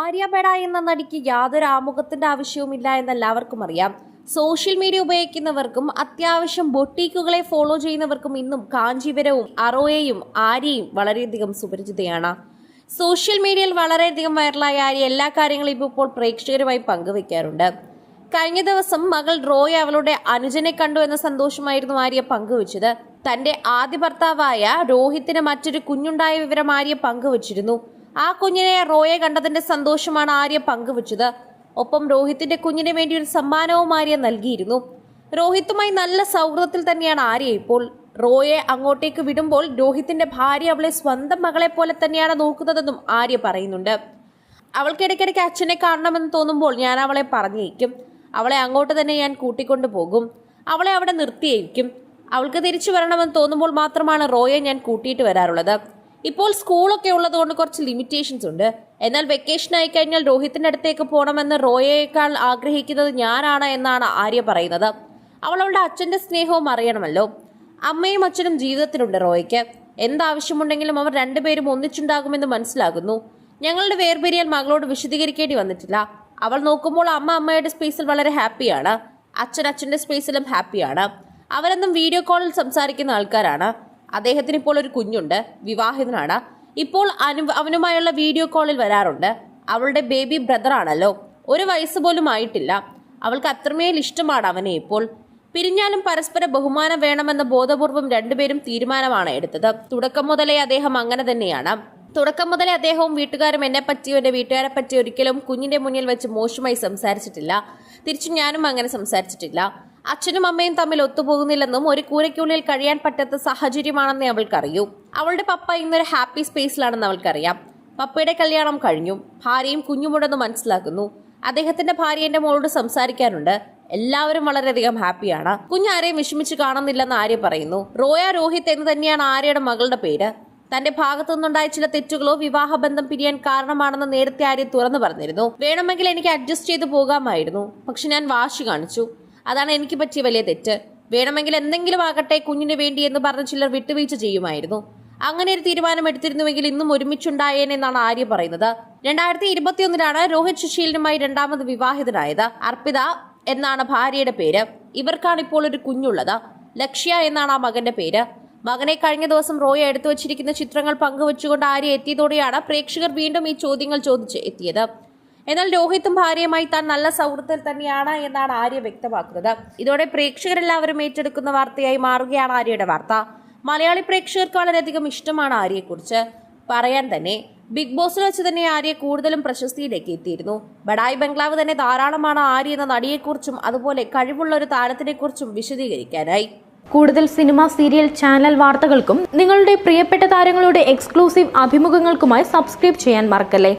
ആര്യ ബെഡ എന്ന നടിക്ക് യാതൊരു ആമുഖത്തിന്റെ ആവശ്യവുമില്ല എന്ന് എല്ലാവർക്കും അറിയാം. സോഷ്യൽ മീഡിയ ഉപയോഗിക്കുന്നവർക്കും അത്യാവശ്യം ബൊട്ടീക്കുകളെ ഫോളോ ചെയ്യുന്നവർക്കും ഇന്നും കാഞ്ചീപുരവും അറോയയും ആര്യയും വളരെയധികം സുപരിചിതയാണ്. സോഷ്യൽ മീഡിയയിൽ വളരെയധികം വൈറലായ ആര്യ എല്ലാ കാര്യങ്ങളും ഇപ്പോൾ പ്രേക്ഷകരുമായി പങ്കുവെക്കാറുണ്ട്. കഴിഞ്ഞ ദിവസം മകൾ റോയ അവളുടെ അനുജനെ കണ്ടു എന്ന സന്തോഷമായിരുന്നു ആര്യ പങ്കുവച്ചത്. തന്റെ ആദ്യ ഭർത്താവായ രോഹിത്തിന് മറ്റൊരു കുഞ്ഞുണ്ടായ വിവരം ആര്യ പങ്കുവച്ചിരുന്നു. ആ കുഞ്ഞിനെ റോയ കണ്ടതിന്റെ സന്തോഷമാണ് ആര്യ പങ്കുവച്ചത്. ഒപ്പം രോഹിത്തിന്റെ കുഞ്ഞിന് വേണ്ടി ഒരു സമ്മാനവും ആര്യ നൽകിയിരുന്നു. രോഹിത്തുമായി നല്ല സൗഹൃദത്തിൽ തന്നെയാണ് ആര്യ ഇപ്പോൾ. റോയെ അങ്ങോട്ടേക്ക് വിടുമ്പോൾ രോഹിത്തിന്റെ ഭാര്യ അവളെ സ്വന്തം മകളെ പോലെ തന്നെയാണ് നോക്കുന്നതെന്നും ആര്യ പറയുന്നുണ്ട്. അവൾക്കിടയ്ക്കിടയ്ക്ക് അച്ഛനെ കാണണമെന്ന് തോന്നുമ്പോൾ ഞാൻ അവളെ പറഞ്ഞേക്കും. അവളെ അങ്ങോട്ട് തന്നെ ഞാൻ കൂട്ടിക്കൊണ്ടു പോകും. അവളെ അവിടെ നിർത്തിയേക്കും. അവൾക്ക് തിരിച്ചു വരണമെന്ന് തോന്നുമ്പോൾ മാത്രമാണ് റോയെ ഞാൻ കൂട്ടിയിട്ട് വരാറുള്ളത്. ഇപ്പോൾ സ്കൂളൊക്കെ ഉള്ളതുകൊണ്ട് കുറച്ച് ലിമിറ്റേഷൻസ് ഉണ്ട്. എന്നാൽ വെക്കേഷൻ ആയി കഴിഞ്ഞാൽ രോഹിത്തിന്റെ അടുത്തേക്ക് പോകണമെന്ന് റോയേക്കാൾ ആഗ്രഹിക്കുന്നത് ഞാനാണ് എന്നാണ് ആര്യ പറയുന്നത്. അവളുടെ അച്ഛന്റെ സ്നേഹവും അറിയണമല്ലോ. അമ്മയും അച്ഛനും ജീവിതത്തിലുണ്ട് റോയയ്ക്ക്. എന്താവശ്യമുണ്ടെങ്കിലും അവർ രണ്ടുപേരും ഒന്നിച്ചുണ്ടാകുമെന്ന് മനസ്സിലാകുന്നു. ഞങ്ങളുടെ വേർപിരിയൽ മകളോട് വിശദീകരിക്കേണ്ടി വന്നിട്ടില്ല. അവൾ നോക്കുമ്പോൾ അമ്മയുടെ സ്പേസിൽ വളരെ ഹാപ്പിയാണ്. അച്ഛന്റെ സ്പേസിലും ഹാപ്പിയാണ്. അവരെന്നും വീഡിയോ കോളിൽ സംസാരിക്കുന്ന ആൾക്കാരാണ്. അദ്ദേഹത്തിന് ഇപ്പോൾ ഒരു കുഞ്ഞുണ്ട്, വിവാഹിതനാണ്. ഇപ്പോൾ അവനുമായുള്ള വീഡിയോ കോളിൽ വരാറുണ്ട്. അവളുടെ ബേബി ബ്രദർ ആണല്ലോ, 1 വയസ്സ് പോലും ആയിട്ടില്ല. അവൾക്ക് അത്രമേൽ ഇഷ്ടമാണ് അവനെ. ഇപ്പോൾ പിരിഞ്ഞാലും പരസ്പര ബഹുമാനം വേണമെന്ന ബോധപൂർവം രണ്ടുപേരും തീരുമാനമാണ് എടുത്തത്. തുടക്കം മുതലേ അദ്ദേഹം അങ്ങനെ തന്നെയാണ്. തുടക്കം മുതലേ അദ്ദേഹവും വീട്ടുകാരും എന്നെ പറ്റിയോ എന്റെ വീട്ടുകാരെ പറ്റി ഒരിക്കലും കുഞ്ഞിന്റെ മുന്നിൽ വെച്ച് മോശമായി സംസാരിച്ചിട്ടില്ല. തിരിച്ചു ഞാനും അങ്ങനെ സംസാരിച്ചിട്ടില്ല. അച്ഛനും അമ്മയും തമ്മിൽ ഒത്തുപോകുന്നില്ലെന്നും ഒരു കൂരയ്ക്കുള്ളിൽ കഴിയാൻ പറ്റാത്ത സാഹചര്യമാണെന്നേ അവൾക്കറിയൂ. അവളുടെ പപ്പ ഇന്നൊരു ഹാപ്പി സ്പേസിലാണെന്ന് അവൾക്കറിയാം. പപ്പയുടെ കല്യാണം കഴിഞ്ഞു, ഭാര്യയും കുഞ്ഞുമുണ്ടെന്ന് മനസ്സിലാക്കുന്നു. അദ്ദേഹത്തിന്റെ ഭാര്യ എന്റെ മോളോട് സംസാരിക്കാനുണ്ട്. എല്ലാവരും വളരെയധികം ഹാപ്പിയാണ്. കുഞ്ഞാരെയും വിഷമിച്ച് കാണുന്നില്ലെന്ന് ആര്യ പറയുന്നു. റോയ രോഹിത് എന്ന് തന്നെയാണ് ആര്യയുടെ മകളുടെ പേര്. തന്റെ ഭാഗത്തു നിന്നുണ്ടായ ചില തെറ്റുകളോ വിവാഹബന്ധം പിരിയാൻ കാരണമാണെന്ന് നേരത്തെ ആര്യ തുറന്നു പറഞ്ഞിരുന്നു. വേണമെങ്കിൽ എനിക്ക് അഡ്ജസ്റ്റ് ചെയ്ത് പോകാമായിരുന്നു, പക്ഷെ ഞാൻ വാശി കാണിച്ചു. അതാണ് എനിക്ക് പറ്റിയ വലിയ തെറ്റ്. വേണമെങ്കിൽ എന്തെങ്കിലും ആകട്ടെ കുഞ്ഞിന് വേണ്ടി എന്ന് പറഞ്ഞ് ചിലർ വിട്ടുവീഴ്ച ചെയ്യുമായിരുന്നു. അങ്ങനെ ഒരു തീരുമാനം എടുത്തിരുന്നുവെങ്കിൽ ഇന്നും ഒരുമിച്ചുണ്ടായേനെന്നാണ് ആര്യ പറയുന്നത്. 2021 രോഹിത് സുശീലനുമായി രണ്ടാമത് വിവാഹിതനായത്. അർപ്പിത എന്നാണ് ഭാര്യയുടെ പേര്. ഇവർക്കാണ് ഇപ്പോൾ ഒരു കുഞ്ഞുള്ളത്. ലക്ഷ്യ എന്നാണ് ആ മകന്റെ പേര്. മകനെ കഴിഞ്ഞ ദിവസം റോയ എടുത്തു വച്ചിരിക്കുന്ന ചിത്രങ്ങൾ പങ്കുവച്ചുകൊണ്ട് ആര്യ എത്തിയതോടെയാണ് പ്രേക്ഷകർ വീണ്ടും ഈ ചോദ്യങ്ങൾ ചോദിച്ച് എത്തിയത്. എന്നാൽ രോഹിത്തും ഭാര്യയുമായി താൻ നല്ല സൗഹൃദത്തിൽ തന്നെയാണ് എന്നാണ് ആര്യ വ്യക്തമാക്കുന്നത്. ഇതോടെ പ്രേക്ഷകരെല്ലാവരും ഏറ്റെടുക്കുന്ന വാർത്തയായി മാറുകയാണ് ആര്യയുടെ വാർത്ത. മലയാളി പ്രേക്ഷകർക്ക് വളരെയധികം ഇഷ്ടമാണ് ആര്യയെക്കുറിച്ച് പറയാൻ തന്നെ. ബിഗ് ബോസിൽ വെച്ച് തന്നെ ആര്യ കൂടുതലും പ്രശസ്തിയിലേക്ക് എത്തിയിരുന്നു. ബഡായി ബംഗ്ലാവ് തന്നെ ധാരാളമാണ് ആര്യ എന്ന നടിയെക്കുറിച്ചും അതുപോലെ കഴിവുള്ള ഒരു താരത്തിനെക്കുറിച്ചും വിശദീകരിക്കാനായി. കൂടുതൽ സിനിമ, സീരിയൽ, ചാനൽ വാർത്തകൾക്കും നിങ്ങളുടെ പ്രിയപ്പെട്ട താരങ്ങളുടെ എക്സ്ക്ലൂസീവ് അഭിമുഖങ്ങൾക്കുമായി സബ്സ്ക്രൈബ് ചെയ്യാൻ മറക്കല്ലേ.